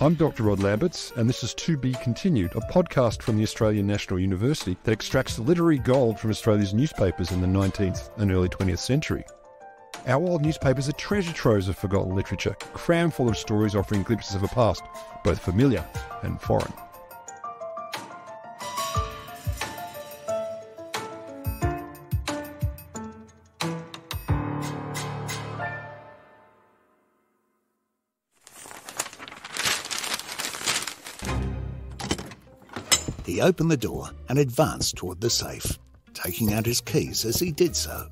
I'm Dr. Rod Lamberts, and this is To Be Continued, a podcast from the Australian National University that extracts the literary gold from Australia's newspapers in the 19th and early 20th century. Our old newspapers are treasure troves of forgotten literature, crammed full of stories offering glimpses of a past, both familiar and foreign. He opened the door and advanced toward the safe, taking out his keys as he did so,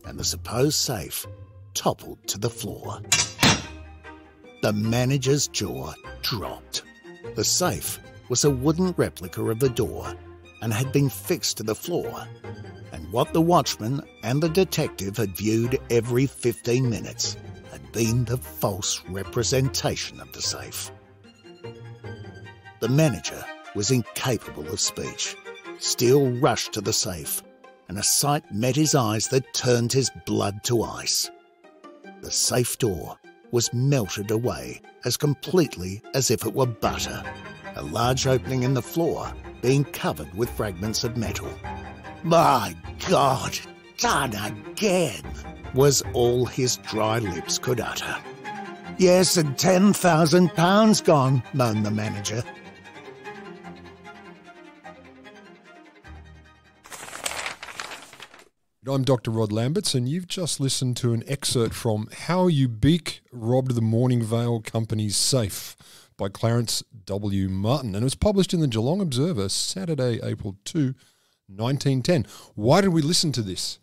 and the supposed safe toppled to the floor. The manager's jaw dropped. The safe was a wooden replica of the door and had been fixed to the floor, and what the watchman and the detective had viewed every 15 minutes had been the false representation of the safe. The manager was incapable of speech. Steele rushed to the safe, and a sight met his eyes that turned his blood to ice. The safe door was melted away as completely as if it were butter, a large opening in the floor being covered with fragments of metal. "My God, done again," was all his dry lips could utter. "Yes, and £10,000 gone," moaned the manager. I'm Dr. Rod Lamberts, and you've just listened to an excerpt from How Ubique Robbed the Morningvale Company's Safe by Clarence W. Martin, and it was published in the Geelong Observer Saturday, April 2, 1910. Why did we listen to this?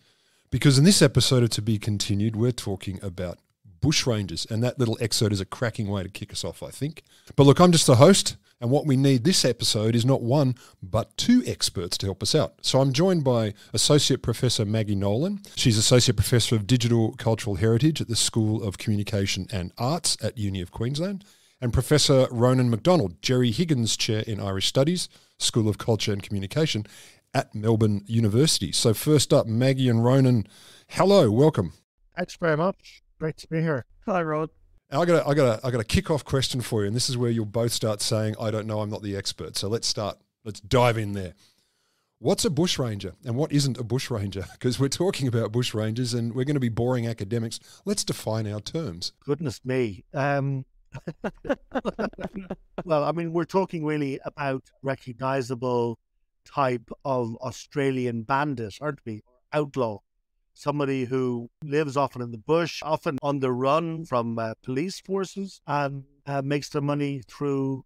Because in this episode of To Be Continued, we're talking about bushrangers, and that little excerpt is a cracking way to kick us off, I think. But look, I'm just the host, and what we need this episode is not one, but two experts to help us out. So I'm joined by Associate Professor Maggie Nolan. She's Associate Professor of Digital Cultural Heritage at the School of Communication and Arts at Uni of Queensland, and Professor Ronan McDonald, Jerry Higgins Chair in Irish Studies, School of Culture and Communication at Melbourne University. So first up, Maggie and Ronan, hello, welcome. Thanks very much. Great to be here. Hello, Rod. I got a kick-off question for you, and this is where you'll both start saying, I don't know, I'm not the expert. So let's dive in there. What's a bushranger and what isn't a bushranger? Because we're talking about bushrangers and we're going to be boring academics. Let's define our terms. Goodness me. Well, I mean, we're talking really about recognisable type of Australian bandit, aren't we? Outlaw. Somebody who lives often in the bush, often on the run from police forces, and makes their money through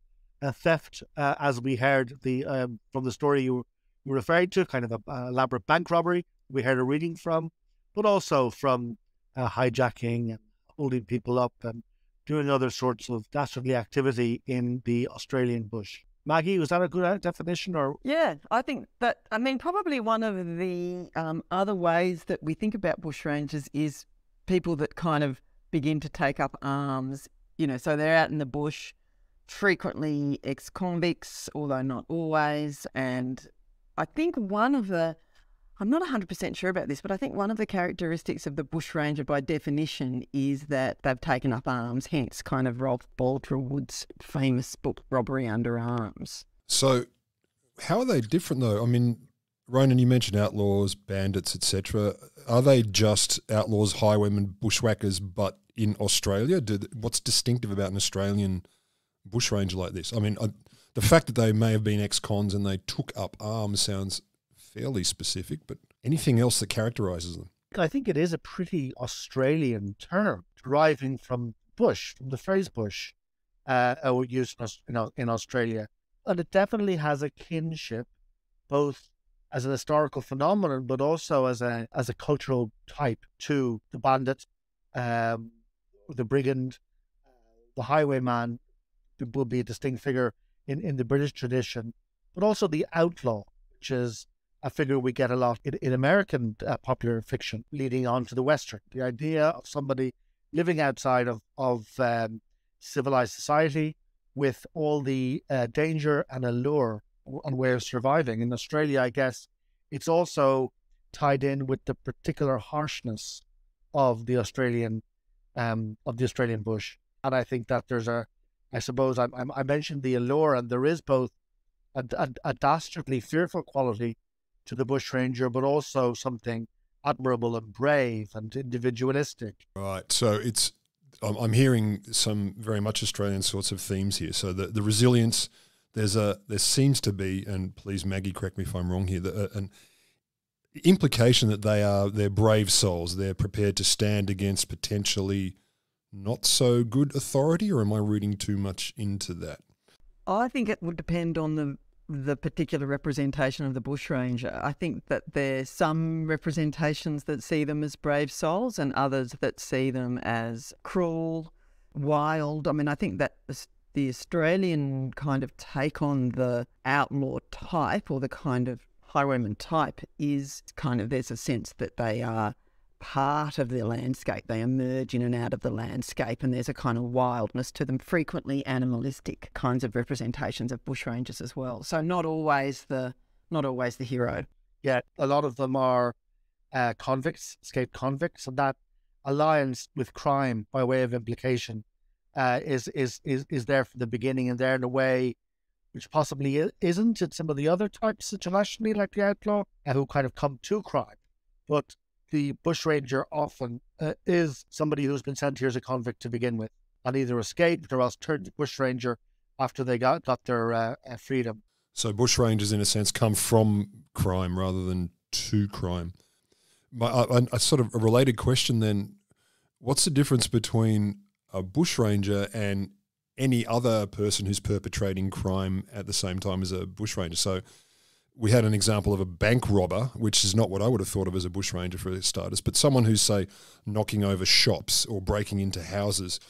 theft, as we heard from the story you referred to, kind of an elaborate bank robbery we heard a reading from, but also from hijacking and holding people up and doing other sorts of dastardly activity in the Australian bush. Maggie, was that a good definition? Or yeah, I think that, I mean, probably one of the other ways that we think about bushrangers is people that kind of begin to take up arms, so they're out in the bush, frequently ex-convicts, although not always. And I think I'm not 100% sure about this, but I think one of the characteristics of the bushranger by definition is that they've taken up arms, hence kind of Ralph Baldwin's famous book, Robbery Under Arms. So how are they different though? I mean, Ronan, you mentioned outlaws, bandits, etc. Are they just outlaws, highwaymen, bushwhackers, but in Australia? What's distinctive about an Australian bushranger like this? I mean, the fact that they may have been ex-cons and they took up arms sounds fairly specific, but anything else that characterises them? I think it is a pretty Australian term, deriving from bush, from the phrase bush, used in Australia. And it definitely has a kinship, both as an historical phenomenon, but also as a cultural type to the bandit, the brigand, the highwayman would be a distinct figure in the British tradition, but also the outlaw, which is a figure we get a lot in American popular fiction, leading on to the Western. The idea of somebody living outside of civilized society with all the danger and allure and way of surviving. In Australia, I guess it's also tied in with the particular harshness of the Australian bush. And I think that there's a I suppose I mentioned the allure, and there is both a dastardly fearful quality to the bushranger, but also something admirable and brave and individualistic. Right. So I'm hearing some very much Australian sorts of themes here. So the resilience, there seems to be, and please Maggie, correct me if I'm wrong here, an implication that they're brave souls. They're prepared to stand against potentially not so good authority, or am I reading too much into that? I think it would depend on the particular representation of the bushranger. I think that there's some representations that see them as brave souls and others that see them as cruel, wild. I mean, I think that the Australian kind of take on the outlaw type, or the kind of highwayman type, is kind of, there's a sense that they are part of the landscape. They emerge in and out of the landscape, and there's a kind of wildness to them, frequently animalistic kinds of representations of bushrangers as well. So not always the hero. Yeah, a lot of them are convicts, escaped convicts, and that alliance with crime, by way of implication, is there from the beginning, and there in a way which possibly isn't in some of the other types internationally, like the outlaw, who kind of come to crime. But the bushranger often is somebody who's been sent here as a convict to begin with, and either escaped or else turned to bushranger after they got their freedom. So bushrangers, in a sense, come from crime rather than to crime. A sort of a related question then, what's the difference between a bushranger and any other person who's perpetrating crime at the same time as a bushranger? So we had an example of a bank robber, which is not what I would have thought of as a bushranger for starters, but someone who's, say, knocking over shops or breaking into houses.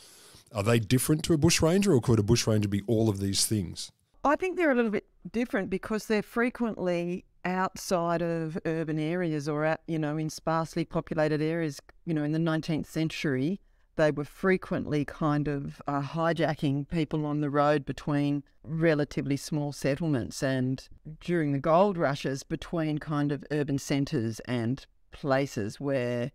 Are they different to a bushranger, or could a bushranger be all of these things? I think they're a little bit different because they're frequently outside of urban areas, or in sparsely populated areas. In the 19th century, they were frequently kind of hijacking people on the road between relatively small settlements, and during the gold rushes between kind of urban centres and places where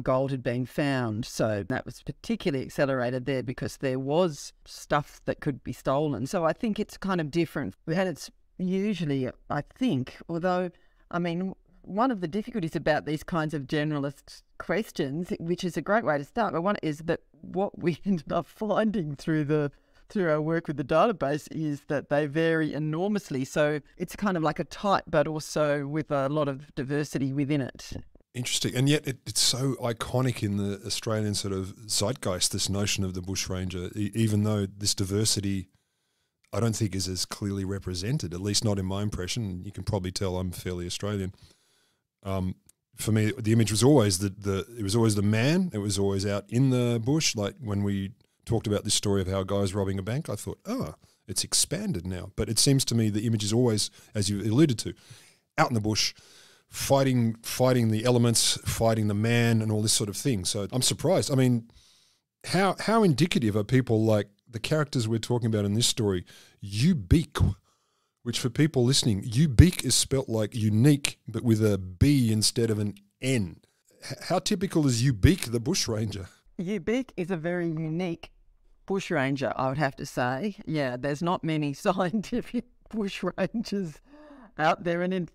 gold had been found. So that was particularly accelerated there because there was stuff that could be stolen. So I think it's kind of different. And it's usually, I think, although, I mean, one of the difficulties about these kinds of generalist questions, which is a great way to start, but one is that what we ended up finding through our work with the database is that they vary enormously. So it's kind of like a type, but also with a lot of diversity within it. Interesting. And yet it's so iconic in the Australian sort of zeitgeist, this notion of the bushranger, even though this diversity I don't think is as clearly represented, at least not in my impression. You can probably tell I'm fairly Australian. For me, the image was always it was always the man. It was always out in the bush. Like when we talked about this story of how a guy's robbing a bank, I thought, it's expanded now. But it seems to me the image is always, as you alluded to, out in the bush, fighting the elements, fighting the man, and all this sort of thing. So I'm surprised. I mean, how indicative are people like the characters we're talking about in this story? Ubique, which for people listening, Ubique is spelt like unique, but with a B instead of an N. How typical is Ubique, the bushranger? Ubique is a very unique bushranger, I would have to say. Yeah, there's not many scientific bushrangers out there, and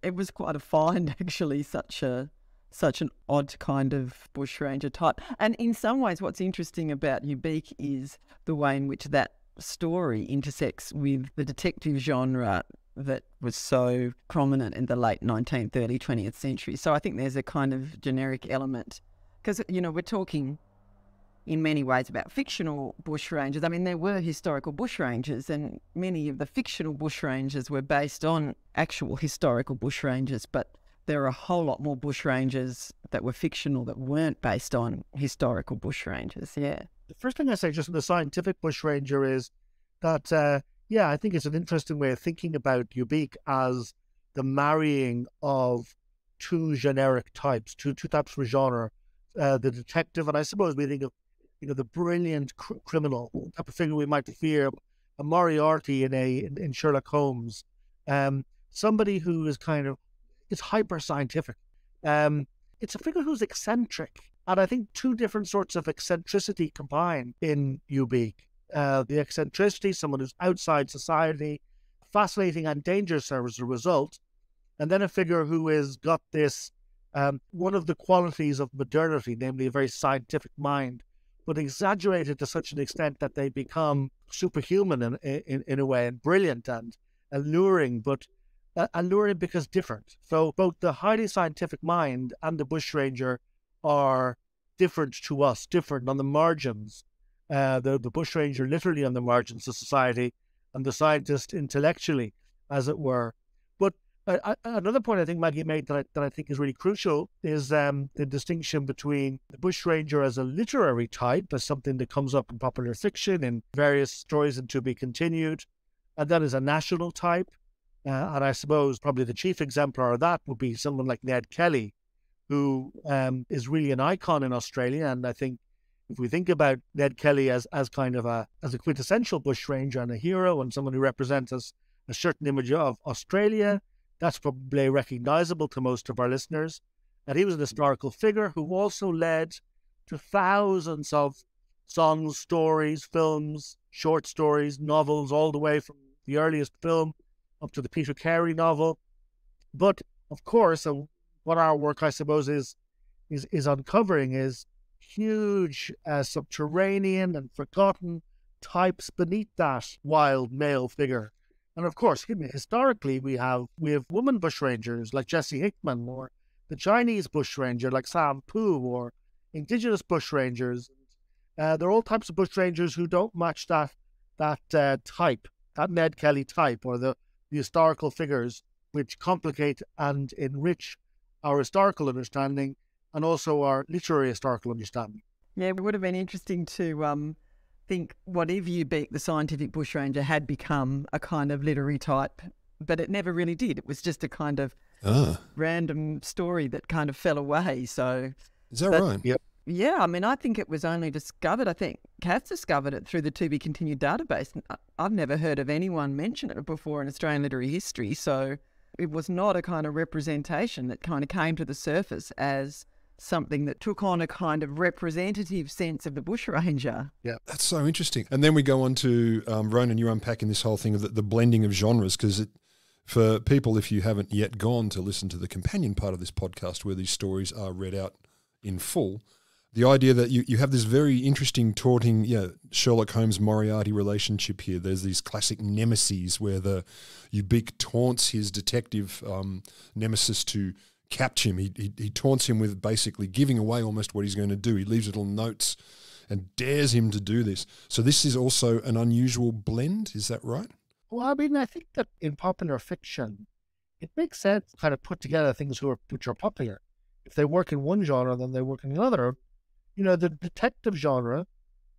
it was quite a find actually, such an odd kind of bushranger type. And in some ways, what's interesting about Ubique is the way in which that story intersects with the detective genre that was so prominent in the late 19th, early 20th century. So I think there's a kind of generic element because, we're talking in many ways about fictional bushrangers. I mean, there were historical bushrangers, and many of the fictional bushrangers were based on actual historical bushrangers, but there are a whole lot more bushrangers that were fictional that weren't based on historical bushrangers, yeah. The first thing I say just in the scientific bushranger is that, I think it's an interesting way of thinking about Ubique as the marrying of two generic types, two types of genre, the detective, and I suppose we think of, the brilliant criminal type of figure we might fear, a Moriarty in Sherlock Holmes, somebody who is is hyper scientific. It's a figure who's eccentric, and I think two different sorts of eccentricity combine in Ubique. the eccentricity, someone who's outside society, fascinating and dangerous as a result, and then a figure who has got this, one of the qualities of modernity, namely a very scientific mind, but exaggerated to such an extent that they become superhuman in a way, and brilliant and alluring, but alluring because different. So both the highly scientific mind and the bushranger are different to us, different on the margins. The bushranger literally on the margins of society, and the scientist intellectually, as it were. But another point I think Maggie made that I think is really crucial is the distinction between the bushranger as a literary type, as something that comes up in popular fiction, in various stories and to be continued, and that is a national type. And I suppose probably the chief exemplar of that would be someone like Ned Kelly, who is really an icon in Australia. And I think if we think about Ned Kelly as kind of as a quintessential bushranger and a hero and someone who represents us a certain image of Australia, that's probably recognizable to most of our listeners. And he was an historical figure who also led to thousands of songs, stories, films, short stories, novels, all the way from the earliest film up to the Peter Carey novel. But of course, what our work, I suppose, is uncovering is huge subterranean and forgotten types beneath that wild male figure. And of course, historically, we have women bushrangers like Jessie Hickman, or the Chinese bushranger like Sam Poo, or indigenous bushrangers. They're all types of bushrangers who don't match that type, that Ned Kelly type, or the historical figures which complicate and enrich our historical understanding and also our literary historical understanding. Yeah, it would have been interesting to think what if Ubique, the scientific bushranger, had become a kind of literary type, but it never really did. It was just a kind of random story that kind of fell away. So is that right? Yep. Yeah, I mean, I think it was only discovered, I think Kath discovered it through the To Be Continued database. I've never heard of anyone mention it before in Australian literary history, so it was not a kind of representation that kind of came to the surface as something that took on a kind of representative sense of the bushranger. Yeah, that's so interesting. And then we go on to, Ronan, you're unpacking this whole thing of the blending of genres, because for people, if you haven't yet gone to listen to the companion part of this podcast where these stories are read out in full, the idea that you have this very interesting taunting, Sherlock Holmes Moriarty relationship here. There's these classic nemeses where the Ubique taunts his detective nemesis to capture him. He taunts him with basically giving away almost what he's going to do. He leaves little notes and dares him to do this. So this is also an unusual blend. Is that right? Well, I mean, I think that in popular fiction, it makes sense to kind of put together things which are popular. If they work in one genre, then they work in another. The detective genre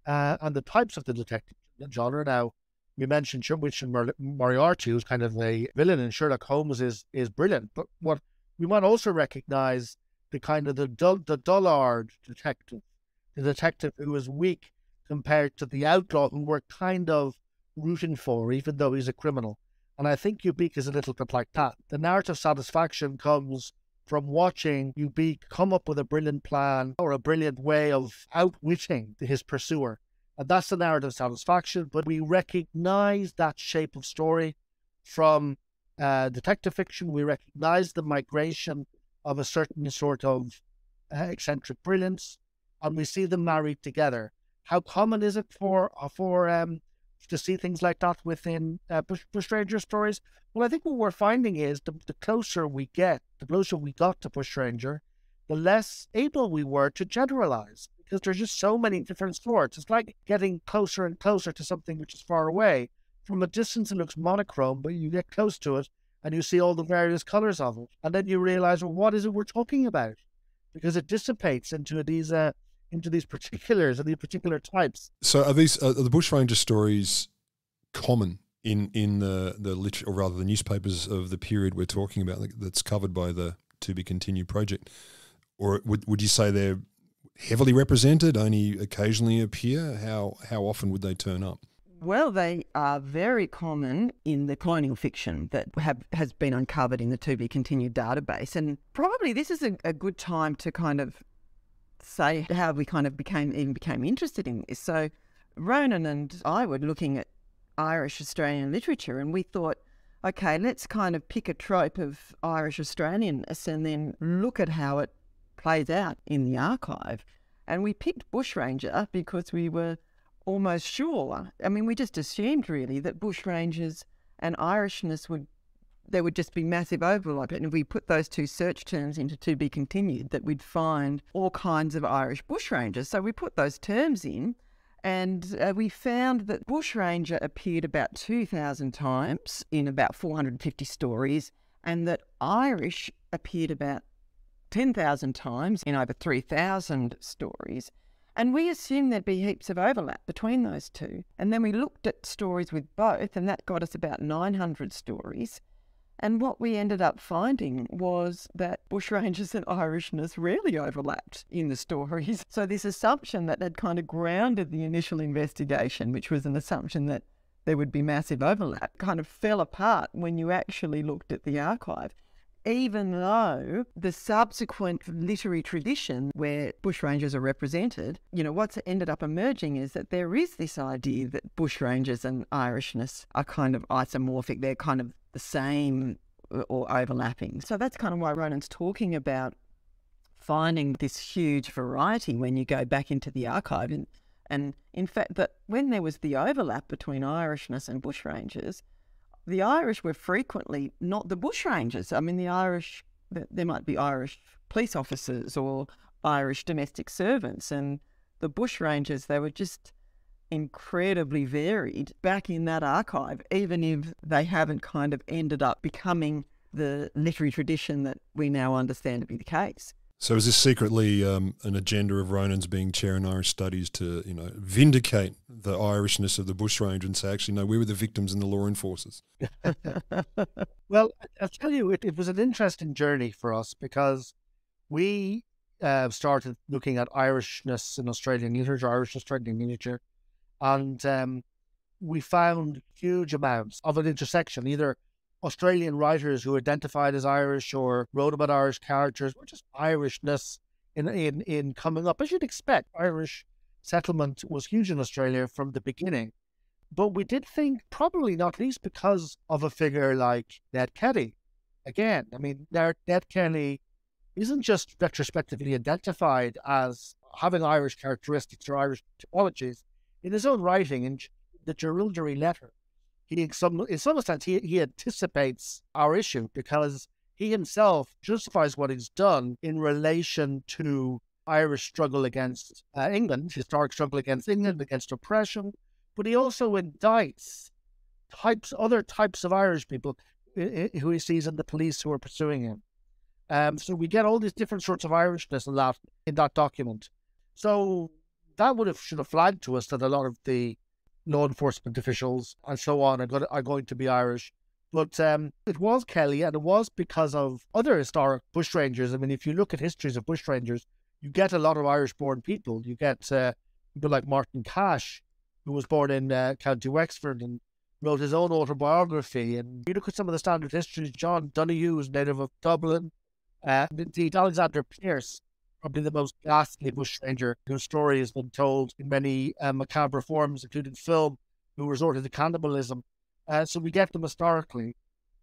and the types of the detective genre. Now, you mentioned Richard Moriarty, who's kind of a villain in Sherlock Holmes, is brilliant. But what we might also recognize the kind of the dullard detective, the detective who is weak compared to the outlaw who we're kind of rooting for, even though he's a criminal. And I think Ubique is a little bit like that. The narrative satisfaction comes from watching Ubique come up with a brilliant plan or a brilliant way of outwitting his pursuer. And that's the narrative satisfaction. But we recognize that shape of story from detective fiction. We recognize the migration of a certain sort of eccentric brilliance, and we see them married together. How common is it for to see things like that within bushranger stories? Well, I think what we're finding is the closer we got to bushranger, the less able we were to generalize, because there's just so many different sorts. It's like getting closer and closer to something which is far away. From a distance, it looks monochrome, but you get close to it and you see all the various colors of it. And then you realize, well, what is it we're talking about? Because it dissipates into these particulars and these particular types. So are the bushranger stories common in the literature, or rather the newspapers of the period we're talking about that's covered by the To Be Continued project? Or would you say they're heavily represented, only occasionally appear? How often would they turn up? Well, they are very common in the colonial fiction that has been uncovered in the To Be Continued database. And probably this is a good time to kind of say how we kind of became interested in this. So Ronan and I were looking at Irish Australian literature, and we thought, okay, let's kind of pick a trope of Irish Australianness and then look at how it plays out in the archive. And we picked Bushranger because we were almost sure. I mean, we just assumed really that Bushrangers and Irishness there would just be massive overlap. And if we put those two search terms into to be continued, that we'd find all kinds of Irish Bushrangers. So we put those terms in, and we found that Bushranger appeared about 2,000 times in about 450 stories, and that Irish appeared about 10,000 times in over 3,000 stories. And we assumed there'd be heaps of overlap between those two. And then we looked at stories with both, and that got us about 900 stories. And what we ended up finding was that Bushrangers and Irishness rarely overlapped in the stories. So this assumption that had kind of grounded the initial investigation, which was an assumption that there would be massive overlap, kind of fell apart when you actually looked at the archive. Even though the subsequent literary tradition where Bushrangers are represented, what's ended up emerging is that there is this idea that Bushrangers and Irishness are kind of isomorphic. They're kind of the same or overlapping. So that's kind of why Ronan's talking about finding this huge variety when you go back into the archive. And in fact, that when there was the overlap between Irishness and Bushrangers, the Irish were frequently not the Bushrangers. I mean, the Irish, there might be Irish police officers or Irish domestic servants, and the Bushrangers, they were just incredibly varied back in that archive, even if they haven't kind of ended up becoming the literary tradition that we now understand to be the case. So is this secretly an agenda of Ronan's being chair in Irish studies to, vindicate the Irishness of the bushranger and say, actually, no, we were the victims and the law enforcers? Well, I'll tell you, it was an interesting journey for us because we started looking at Irishness in Australian literature, Irish Australian literature, and we found huge amounts of an intersection, either Australian writers who identified as Irish or wrote about Irish characters, or just Irishness in coming up. As you'd expect, Irish settlement was huge in Australia from the beginning. But we did think, probably not least because of a figure like Ned Kelly. Again, I mean, Ned Kelly isn't just retrospectively identified as having Irish characteristics or Irish typologies. In his own writing, in the Geraldry letter, in some sense, he anticipates our issue because he himself justifies what he's done in relation to Irish struggle against England, historic struggle against England, against oppression, but he also indicts other types of Irish people who he sees in the police who are pursuing him. So we get all these different sorts of Irishness in that document. So that should have flagged to us that a lot of the law enforcement officials and so on are going to be Irish. But it was Kelly, and it was because of other historic bushrangers. I mean, if you look at histories of bushrangers, you get a lot of Irish-born people. You get people like Martin Cash, who was born in County Wexford and wrote his own autobiography. And you look at some of the standard histories, John Donoghue was native of Dublin. Indeed, Alexander Pearce, probably the most ghastly bushranger whose story has been told in many macabre forms, including film, who resorted to cannibalism. So we get them historically.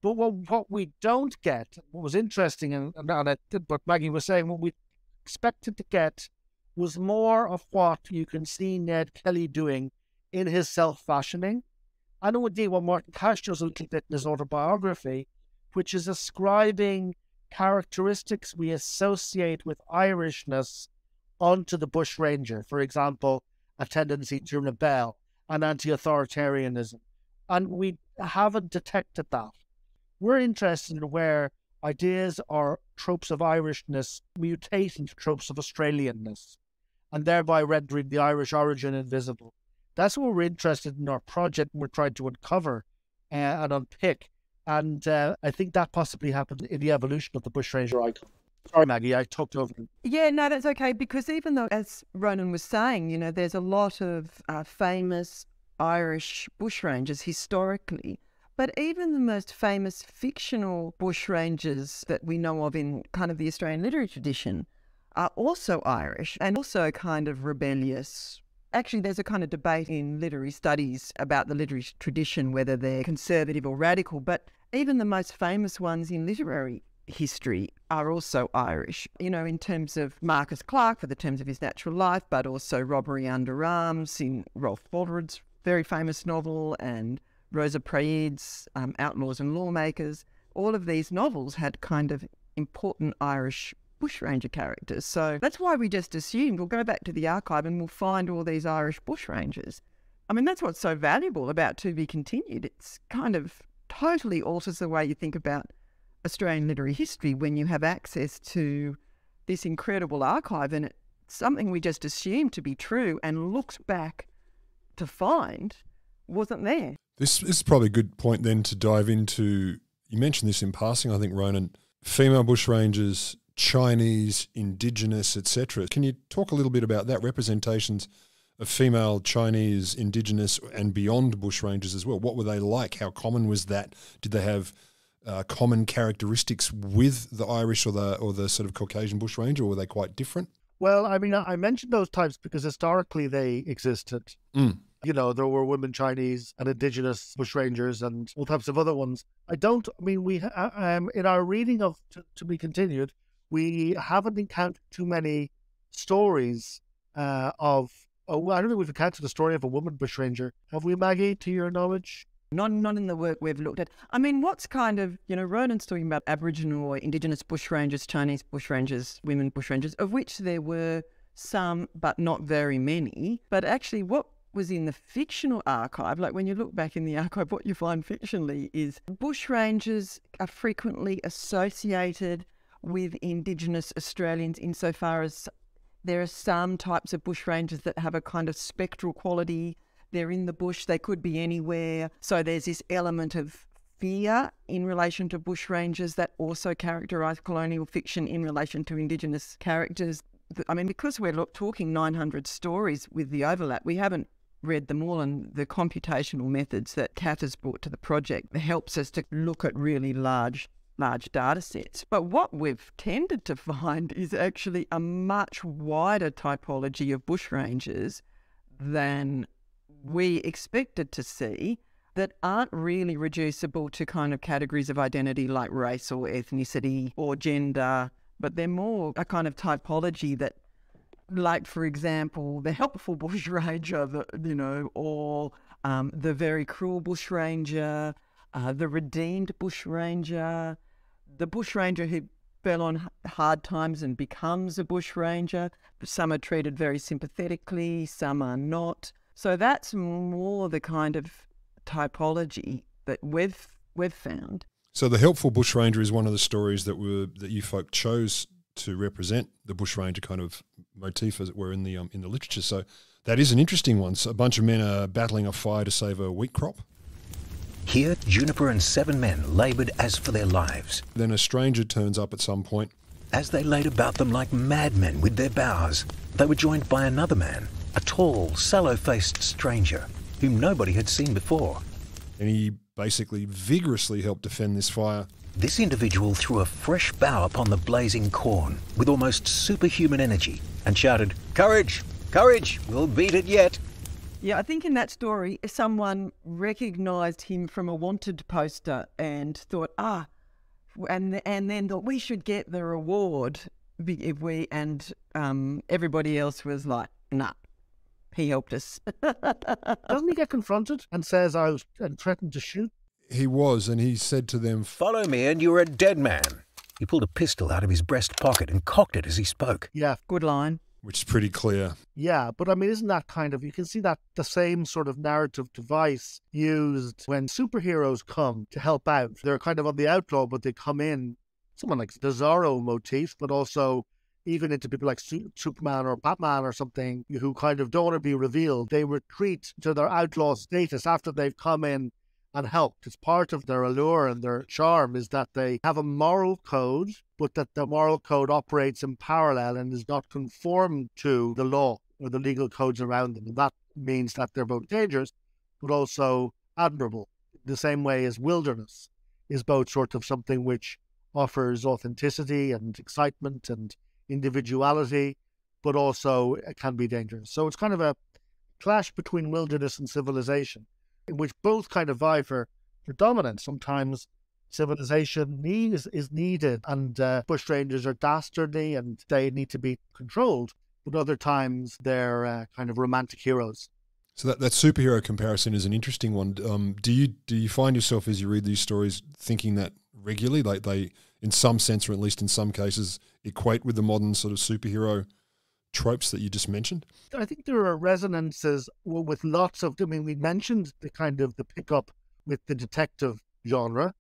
But what we don't get, what was interesting, and what Maggie was saying, what we expected to get was more of what you can see Ned Kelly doing in his self-fashioning. I know indeed what Martin Cash does a little bit in his autobiography, which is ascribing characteristics we associate with Irishness onto the bushranger. For example, a tendency to rebel and anti-authoritarianism. And we haven't detected that. We're interested in where ideas or tropes of Irishness mutate into tropes of Australianness, and thereby rendering the Irish origin invisible. That's what we're interested in our project, and we're trying to uncover and unpick. And I think that possibly happened in the evolution of the bushranger icon. Sorry, Maggie, I talked over you. Yeah, no, that's okay, because even though, as Ronan was saying, there's a lot of famous Irish bushrangers historically, but even the most famous fictional bushrangers that we know of in kind of the Australian literary tradition are also Irish and also kind of rebellious, Actually, there's a kind of debate in literary studies about the literary tradition, whether they're conservative or radical, but even the most famous ones in literary history are also Irish, you know, in terms of Marcus Clarke for the terms of his natural life, but also Robbery Under Arms in Rolf Balderod's very famous novel, and Rosa Praed's Outlaws and Lawmakers. All of these novels had kind of important Irish bushranger characters. So that's why we just assumed we'll go back to the archive and we'll find all these Irish bushrangers. I mean, that's what's so valuable about To Be Continued. It's kind of totally alters the way you think about Australian literary history when you have access to this incredible archive, and it's something we just assumed to be true and looked back to find wasn't there. This is probably a good point then to dive into. You mentioned this in passing, I think, Ronan. Female bushrangers, Chinese, Indigenous, etc. Can you talk a little bit about that, representations of female, Chinese, Indigenous and beyond bushrangers as well? What were they like? How common was that? Did they have common characteristics with the Irish or the sort of Caucasian bushranger, or were they quite different? Well, I mean, I mentioned those types because historically they existed. You know, there were women Chinese and Indigenous bushrangers and all types of other ones. We in our reading of To Be Continued, we haven't encountered too many stories I don't think we've encountered a story of a woman bushranger. Have we, Maggie, to your knowledge? Not in the work we've looked at. I mean, what's kind of, you know, Ronan's talking about Aboriginal or Indigenous bushrangers, Chinese bushrangers, women bushrangers, of which there were some, but not very many. But actually what was in the fictional archive, like when you look back in the archive, what you find fictionally is bushrangers are frequently associated with Indigenous Australians insofar as there are some types of bushrangers that have a kind of spectral quality. They're in the bush, they could be anywhere. So there's this element of fear in relation to bushrangers that also characterise colonial fiction in relation to Indigenous characters. I mean, because we're talking 900 stories with the overlap, we haven't read them all, and the computational methods that Kat has brought to the project helps us to look at really large data sets. But what we've tended to find is actually a much wider typology of bushrangers than we expected to see, that aren't really reducible to kind of categories of identity like race or ethnicity or gender, but they're more a kind of typology that, like, for example, the helpful bushranger, or the very cruel bushranger, the redeemed bushranger, the bushranger who fell on hard times and becomes a bushranger. Some are treated very sympathetically, some are not. So that's more the kind of typology that we've found. So the helpful bushranger is one of the stories that you folk chose to represent the bushranger kind of motif, as it were, in the literature. So that is an interesting one. So a bunch of men are battling a fire to save a wheat crop. Here, Juniper and 7 men laboured as for their lives. Then a stranger turns up at some point. As they laid about them like madmen with their boughs, they were joined by another man, a tall, sallow-faced stranger, whom nobody had seen before. And he basically vigorously helped defend this fire. This individual threw a fresh bough upon the blazing corn with almost superhuman energy and shouted, "Courage! Courage! We'll beat it yet!" Yeah, I think in that story, someone recognised him from a wanted poster and thought, and then thought we should get the reward if we, and everybody else was like, nah, he helped us. Doesn't he get confronted and says, and threatened to shoot? He was, and he said to them, "Follow me and you're a dead man." He pulled a pistol out of his breast pocket and cocked it as he spoke. Yeah. Good line. which is pretty clear. Yeah, but I mean, isn't that kind of, you can see that the same sort of narrative device used when superheroes come to help out. They're kind of on the outlaw, but they come in, someone like the Zorro motif, but also even into people like Superman or Batman or something who kind of don't want to be revealed. They retreat to their outlaw status after they've come in and helped. It's part of their allure and their charm is that they have a moral code, but that the moral code operates in parallel and is not conformed to the law or the legal codes around them. And that means that they're both dangerous, but also admirable. The same way as wilderness is both sort of something which offers authenticity and excitement and individuality, but also it can be dangerous. So it's kind of a clash between wilderness and civilization, in which both kind of vie for dominance. Sometimes civilization is needed, and bushrangers are dastardly and they need to be controlled. But other times they're kind of romantic heroes. So that superhero comparison is an interesting one. Do you find yourself, as you read these stories, thinking that regularly, like they, in some sense, or at least in some cases, equate with the modern sort of superhero tropes that you just mentioned? I think there are resonances with lots of, I mean, we mentioned the kind of the pickup with the detective genre.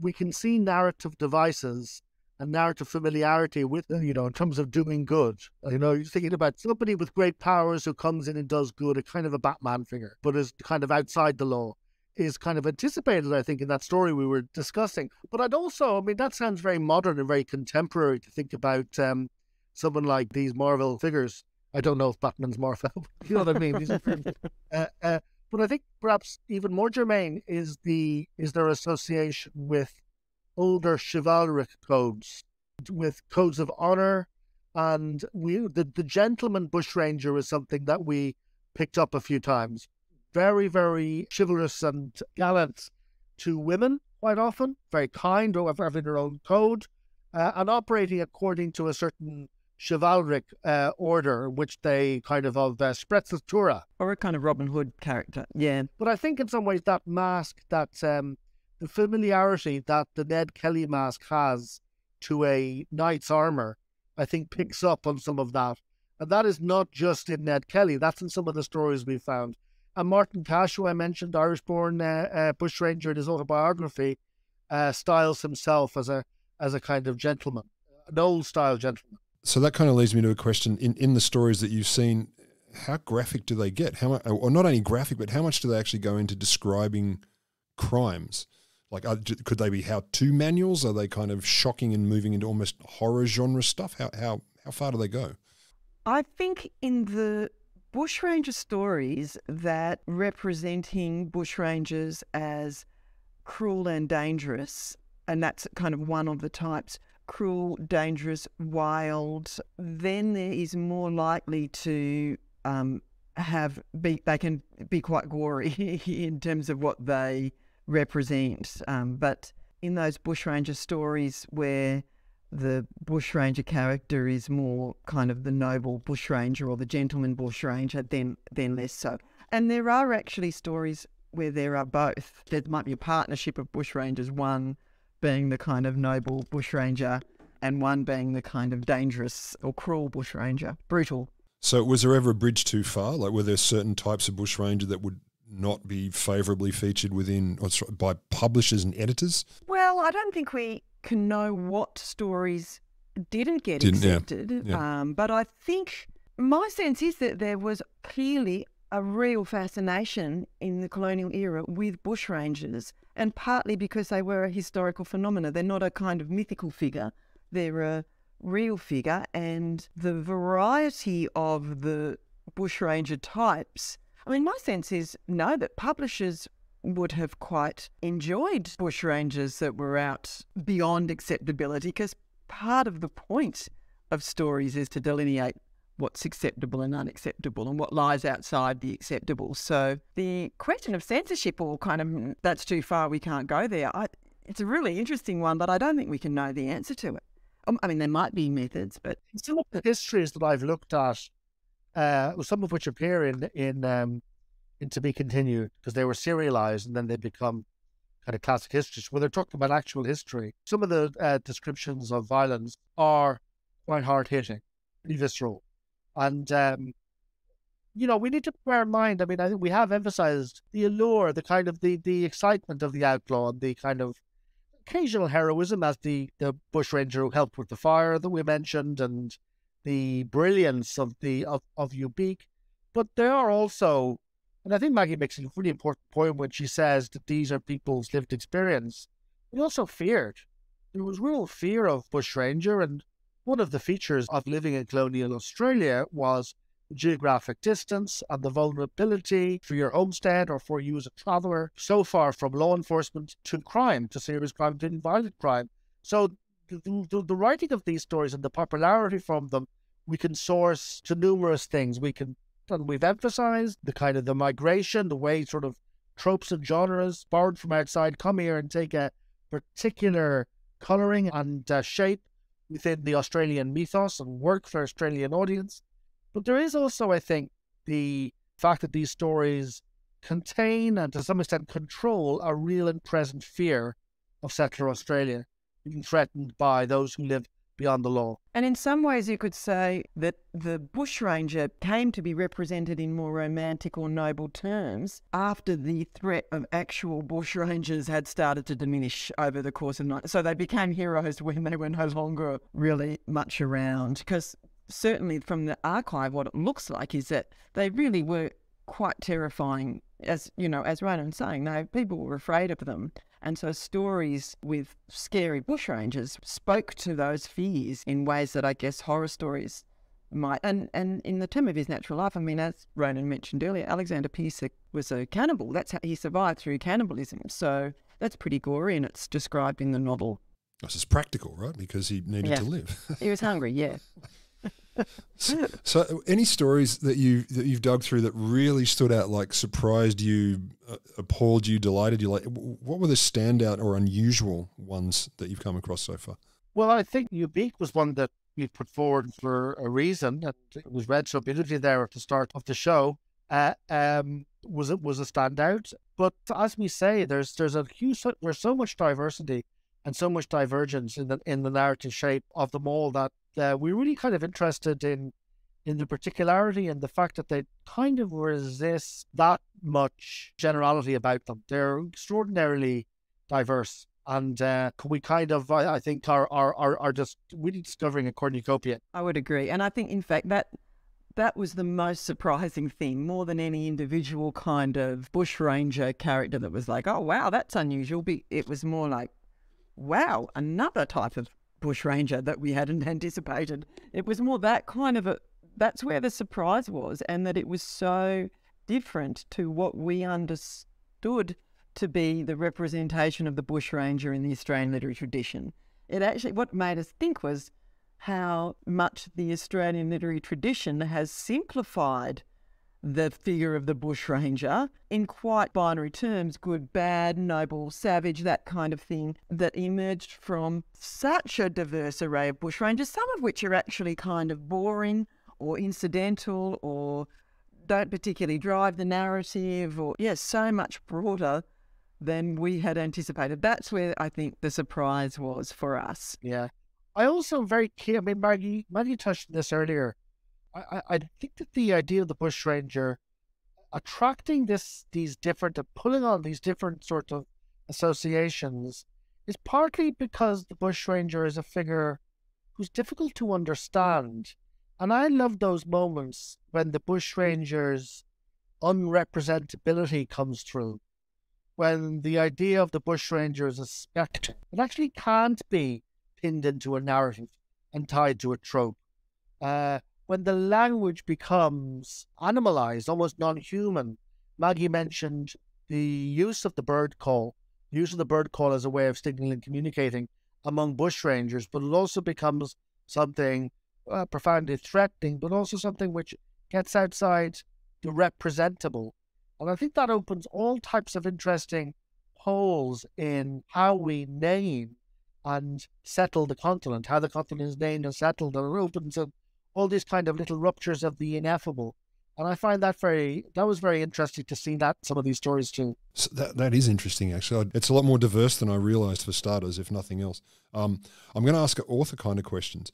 We can see narrative devices and narrative familiarity with, in terms of doing good. You're thinking about somebody with great powers who comes in and does good, a kind of a Batman figure, but is kind of outside the law, is kind of anticipated, I think, in that story we were discussing. But I'd also, I mean, that sounds very modern and very contemporary to think about someone like these Marvel figures. I don't know if Batman's Marvel, you know what I mean? But I think perhaps even more germane is their association with older chivalric codes, with codes of honor, and the gentleman bushranger is something that we picked up a few times. Very, very chivalrous and gallant to women quite often, very kind, having their own code, and operating according to a certain chivalric order, which they kind of Spretzelstura. Or a kind of Robin Hood character, yeah. But I think in some ways that mask, that the familiarity that the Ned Kelly mask has to a knight's armour, I think picks up on some of that. And that is not just in Ned Kelly, that's in some of the stories we found. And Martin Cash, who I mentioned, Irish-born bushranger in his autobiography, styles himself as a kind of gentleman, an old-style gentleman. So that kind of leads me to a question. In the stories that you've seen, how graphic do they get? How much, or not only graphic, but how much do they actually go into describing crimes? Like, could they be how-to manuals? Are they kind of shocking and moving into almost horror genre stuff? How far do they go? I think in the bushranger stories that representing bushrangers as cruel and dangerous, and that's kind of one of the types, cruel, dangerous, wild, then there is more likely to they can be quite gory in terms of what they represent. But in those bushranger stories where the bushranger character is more kind of the noble bushranger or the gentleman bushranger, then less so. And there are actually stories where there are both. There might be a partnership of bushrangers, one being the kind of noble bushranger and one being the kind of dangerous or cruel bushranger, brutal. So was there ever a bridge too far? Like, were there certain types of bushranger that would not be favourably featured by publishers and editors? Well, I don't think we can know what stories didn't get accepted. Yeah. But I think my sense is that there was clearly a real fascination in the colonial era with bushrangers, and partly because they were a historical phenomena. They're not a kind of mythical figure. They're a real figure, and the variety of the bushranger types, I mean, my sense is that publishers would have quite enjoyed bushrangers that were out beyond acceptability, because part of the point of stories is to delineate what's acceptable and unacceptable and what lies outside the acceptable. So the question of censorship, or kind of that's too far, we can't go there, it's a really interesting one, but I don't think we can know the answer to it. I mean, there might be methods, but some of the histories that I've looked at, some of which appear in To Be Continued, because they were serialized and then they become kind of classic histories, where they're talking about actual history. Some of the descriptions of violence are quite hard-hitting, pretty visceral. And, we need to bear in mind, I mean, I think we have emphasized the allure, the kind of the excitement of the outlaw, and the kind of occasional heroism, as the bushranger who helped with the fire that we mentioned, and the brilliance of Ubique. But there are also, and I think Maggie makes a really important point when she says that these are people's lived experience. We also feared. There was real fear of bushranger, and one of the features of living in colonial Australia was the geographic distance and the vulnerability for your homestead or for you as a traveller so far from law enforcement to crime, to serious crime, to violent crime. So the writing of these stories and the popularity from them, we can source to numerous things. We can and we've emphasized the kind of the migration, the way sort of tropes and genres borrowed from outside come here and take a particular colouring and shape within the Australian mythos and work for Australian audience. But there is also, I think, the fact that these stories contain and to some extent control a real and present fear of settler Australia, being threatened by those who live beyond the law. And in some ways you could say that the bushranger came to be represented in more romantic or noble terms after the threat of actual bushrangers had started to diminish over the course of the night. So they became heroes when they were no longer really much around. Because certainly from the archive, what it looks like is that they really were quite terrifying. As you know, as Ronan was saying, people were afraid of them. And so stories with scary bushrangers spoke to those fears in ways that I guess horror stories might. And in the term of his natural life, I mean, as Ronan mentioned earlier, Alexander Pierce was a cannibal. That's how he survived, through cannibalism. So that's pretty gory, and it's described in the novel. This is practical, right? Because he needed to live. He was hungry, yeah. So any stories that you've dug through that really stood out, like surprised you, appalled you, delighted you? Like, what were the standout or unusual ones that you've come across so far? Well, I think Ubique was one that we put forward for a reason, and it was read so beautifully there at the start of the show. Was a standout, but as we say, there's so much diversity and so much divergence in the narrative shape of them all that we're really kind of interested in the particularity and the fact that they kind of resist that much generality about them. They're extraordinarily diverse, and we kind of, I think, are just really discovering a cornucopia. I would agree, and I think, in fact, that was the most surprising thing, more than any individual kind of bushranger character that was like, oh wow, that's unusual. It was more like, wow, another type of bushranger that we hadn't anticipated. It was more that kind of that's where the surprise was, and that it was so different to what we understood to be the representation of the bushranger in the Australian literary tradition. It actually, what made us think was how much the Australian literary tradition has simplified the figure of the bushranger in quite binary terms, good, bad, noble, savage, that kind of thing, that emerged from such a diverse array of bushrangers, some of which are actually kind of boring or incidental or don't particularly drive the narrative, or, so much broader than we had anticipated. That's where I think the surprise was for us. Yeah. I also very keen, I mean, Maggie touched on this earlier. I think that the idea of the bushranger attracting these different, pulling on these different sort of associations is partly because the bushranger is a figure who's difficult to understand. And I love those moments when the bushranger's unrepresentability comes through, when the idea of the bushranger as a spectre, it actually can't be pinned into a narrative and tied to a trope. When the language becomes animalized, almost non-human. Maggie mentioned the use of the bird call as a way of signaling and communicating among bushrangers, but it also becomes something profoundly threatening, but also something which gets outside the representable. And I think that opens all types of interesting holes in how we name and settle the continent, how the continent is named and settled, and it opens up all these kind of little ruptures of the ineffable. And I find that was very interesting to see some of these stories too. So that is interesting, actually. It's a lot more diverse than I realised, for starters, if nothing else. I'm going to ask author kind of questions.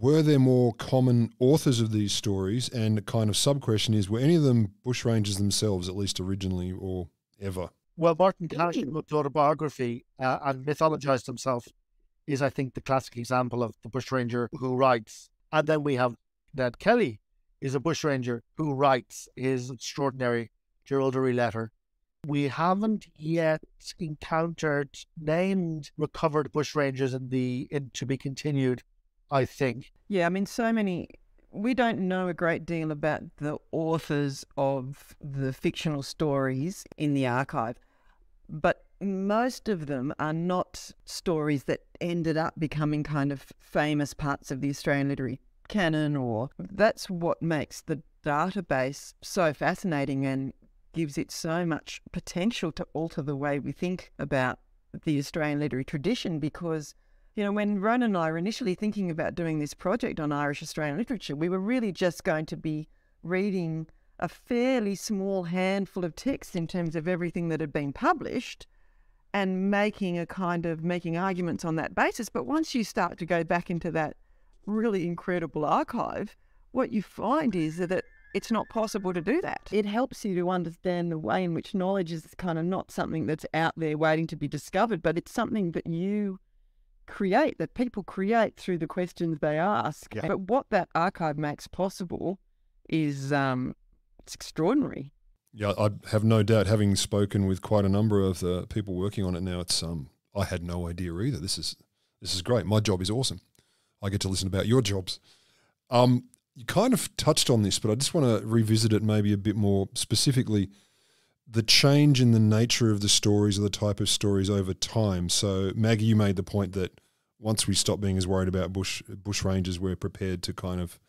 Were there more common authors of these stories? And the kind of sub-question is, were any of them bushrangers themselves, at least originally or ever? Well, Martin Kelly wrote autobiography and mythologized himself, is, I think, the classic example of the bushranger who writes. And then we have Ned Kelly, is a bushranger who writes his extraordinary heraldry letter. We haven't yet encountered named recovered bushrangers in to be continued, I think. Yeah, I mean, we don't know a great deal about the authors of the fictional stories in the archive, but most of them are not stories that ended up becoming kind of famous parts of the Australian literary canon, or that's what makes the database so fascinating and gives it so much potential to alter the way we think about the Australian literary tradition, because, when Ronan and I were initially thinking about doing this project on Irish Australian literature, we were really just going to be reading a fairly small handful of texts in terms of everything that had been published and making arguments on that basis. But once you start to go back into that really incredible archive, what you find is that it's not possible to do that. It helps you to understand the way in which knowledge is kind of not something that's out there waiting to be discovered, but it's something that you create, that people create through the questions they ask. Yeah. But what that archive makes possible is it's extraordinary. Yeah, I have no doubt, having spoken with quite a number of the people working on it now, it's I had no idea either. This is great. My job is awesome. I get to listen about your jobs. You kind of touched on this, but I just want to revisit it maybe a bit more specifically. The change in the nature of the stories or the type of stories over time. So, Maggie, you made the point that once we stop being as worried about bushrangers, we're prepared to kind of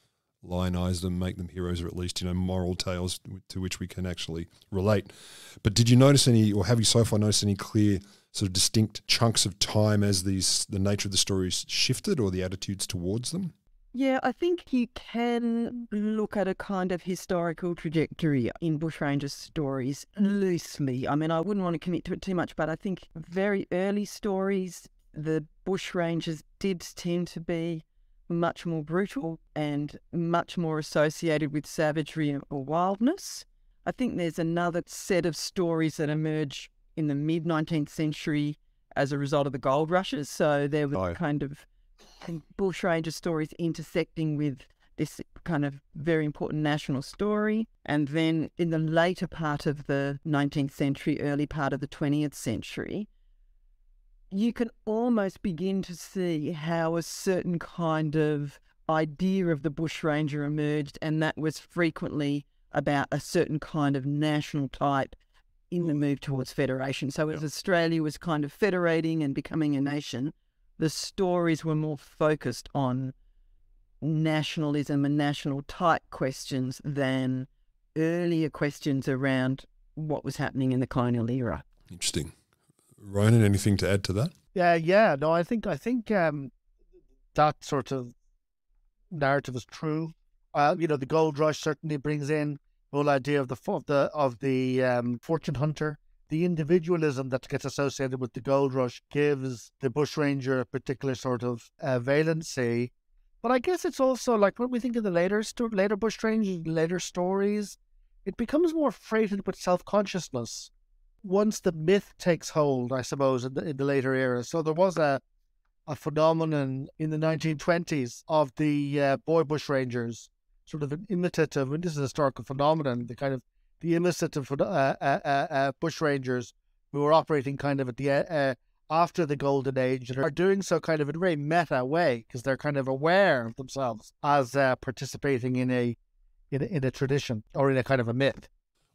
lionize them, make them heroes, or at least, moral tales to which we can actually relate. But did you notice any, or have you so far noticed any clear sort of distinct chunks of time as the nature of the stories shifted or the attitudes towards them? Yeah, I think you can look at a kind of historical trajectory in Bushrangers stories loosely. I mean, I wouldn't want to commit to it too much, but I think very early stories, the Bushrangers did tend to be much more brutal and much more associated with savagery or wildness. I think there's another set of stories that emerge in the mid-19th century as a result of the gold rushes. So there was kind of bushranger stories intersecting with this kind of very important national story. And then in the later part of the 19th century, early part of the 20th century, you can almost begin to see how a certain kind of idea of the bushranger emerged, and that was frequently about a certain kind of national type in the move towards federation. So as Australia was kind of federating and becoming a nation, the stories were more focused on nationalism and national type questions than earlier questions around what was happening in the colonial era. Interesting. Ronan, anything to add to that? Yeah. No, I think that sort of narrative is true. The gold rush certainly brings in the whole idea of the fortune hunter. The individualism that gets associated with the gold rush gives the bushranger a particular sort of valency. But I guess it's also like when we think of the later bushrangers, later stories, it becomes more freighted with self-consciousness once the myth takes hold, I suppose, in the later era. So there was a phenomenon in the 1920s of the boy bushrangers, sort of an imitative, and this is a historical phenomenon, the imitative bushrangers who are operating kind of at the after the golden age and are doing so kind of in a very meta way because they're kind of aware of themselves as participating in a tradition or in a kind of a myth.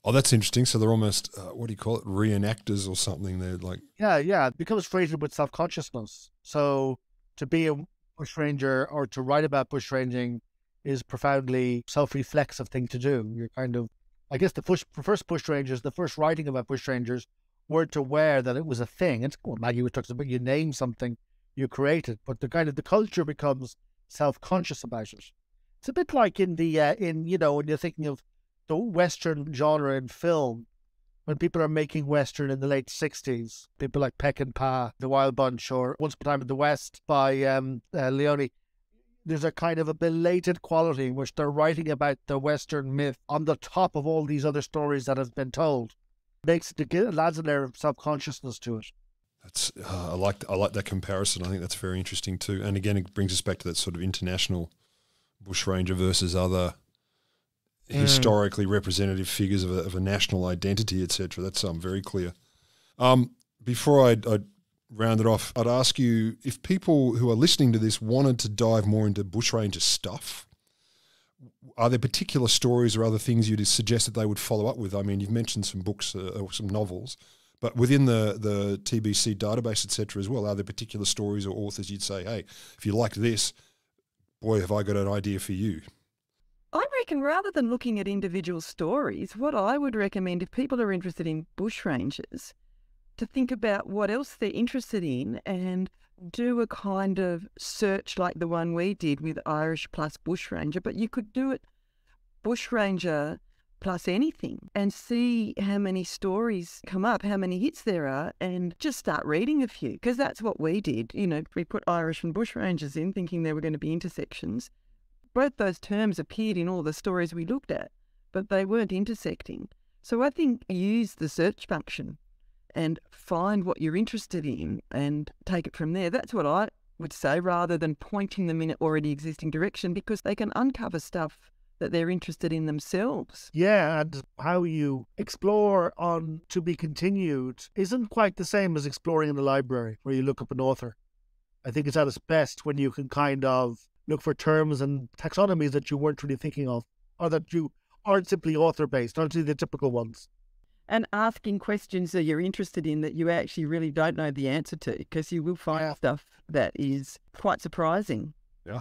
Oh, that's interesting. So they're almost, what do you call it, reenactors or something? They're like... Yeah. It becomes freighted with self-consciousness. So to be a bushranger or to write about bushranging is profoundly self-reflexive thing to do. You're kind of, I guess the first bushrangers, the first writing about bushrangers weren't aware that it was a thing. It's well, Maggie was talking about you name something, you create it, but the culture becomes self-conscious about it. It's a bit like in the when you're thinking of the Western genre in film, when people are making Western in the late 60s, people like Peck and Pa, The Wild Bunch, or Once Upon a Time in the West by Leone. There's a kind of a belated quality in which they're writing about the Western myth on the top of all these other stories that have been told. It adds a layer of self-consciousness to it. That's I like that comparison. I think that's very interesting too. And again, it brings us back to that sort of international bushranger versus other historically representative figures of a national identity, etc. That's very clear. Before I'd round it off, I'd ask you if people who are listening to this wanted to dive more into bushranger stuff, are there particular stories or other things you'd suggest that they would follow up with? I mean, you've mentioned some books or some novels, but within the TBC database, etc. as well, are there particular stories or authors you'd say, hey, if you like this, boy, have I got an idea for you? I reckon rather than looking at individual stories, what I would recommend if people are interested in bushrangers, to think about what else they're interested in and do a kind of search like the one we did with Irish plus bushranger, but you could do it bushranger plus anything and see how many stories come up, how many hits there are, and just start reading a few, because that's what we did. You know, we put Irish and bushrangers in thinking there were going to be intersections. Both those terms appeared in all the stories we looked at, but they weren't intersecting. So I think use the search function and find what you're interested in and take it from there. That's what I would say, rather than pointing them in an already existing direction, because they can uncover stuff that they're interested in themselves. Yeah, and how you explore on to be continued isn't quite the same as exploring in a library where you look up an author. I think it's at its best when you can kind of look for terms and taxonomies that you weren't really thinking of, or that you aren't simply author-based, aren't the typical ones. And asking questions that you're interested in that you actually really don't know the answer to, because you will find stuff that is quite surprising. Yeah.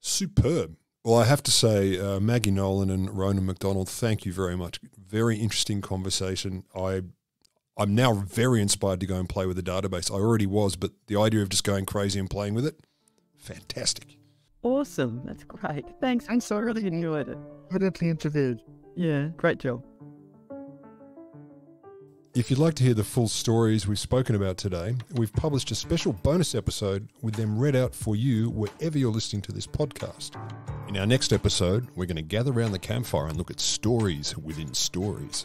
Superb. Well, I have to say, Maggie Nolan and Ronan McDonald, thank you very much. Very interesting conversation. I'm now very inspired to go and play with the database. I already was, but the idea of just going crazy and playing with it, fantastic. Awesome. That's great. Thanks. I really enjoyed it. Evidently interviewed. Yeah, great job. If you'd like to hear the full stories we've spoken about today, we've published a special bonus episode with them read out for you wherever you're listening to this podcast. In our next episode, we're going to gather around the campfire and look at stories within stories.